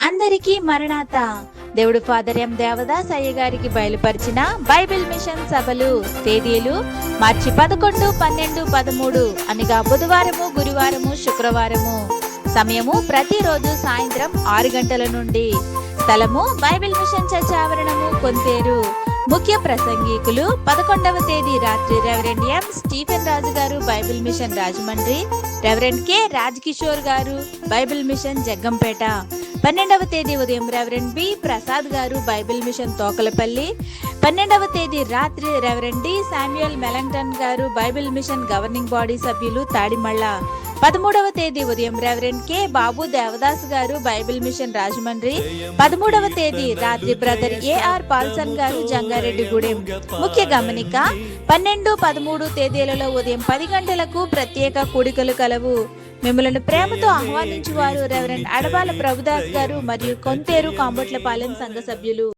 అందరికీ మరణాత. దేవుడు ఫాదర్ ఎం దేవదాస్ అయ్య గారికి బయలుపరిచిన బైబిల్ మిషన్ సభలు తేదీలు మార్చి 11, 12, 13 అనగా బుధవారము, గురువారము, శుక్రవారము. సమయము ప్రతిరోజు సాయంత్రం 6 గంటల నుండి. స్థలము బైబిల్ మిషన్ చర్చ్ ఆవరణము, కొంతేరు. ముఖ్య ప్రసంగికులు 11వ తేదీ రాత్రి రెవరెండ్ ఎం స్టీఫెన్ రాజు గారు, Bible mission Rajahmundry. Reverend K Raj Kishore గారు, బైబిల్ మిషన్ జగ్గంపేట. 12వ తేదీ ఉదయం రెవరెండ్ బి ప్రసాద్ గారు, బైబిల్ మిషన్ తోకలపల్లి. 12వ తేదీ రాత్రి రెవరెండ్ డి శామ్యుయల్ మెలంగ్టన్ గారు, బైబిల్ మిషన్ గవర్నింగ్ బాడీ సభ్యులు, తాడిమళ్ళ. 13వ తేదీ ఉదయం రెవరెండ్ కె బాబు దేవదాస్ గారు, బైబిల్ మిషన్ రాజమండ్రి. 13వ తేదీ రాత్రి బ్రదర్ ఏఆర్ పాల్సన్ గారు, జంగారెడ్డిగూడెం. ముఖ్య గమనిక: 12, 13 తేదీలలో ఉదయం 10 గంటలకు ప్రత్యేక కూడికలు కలవు. మిమ్మలను ప్రేమతో ఆహ్వానించువారు రెవరెండ్ అడబాల ప్రభుదాస్ గారు మరియు కొంతేరు కాంబొట్లపాలెం సంఘ సభ్యులు.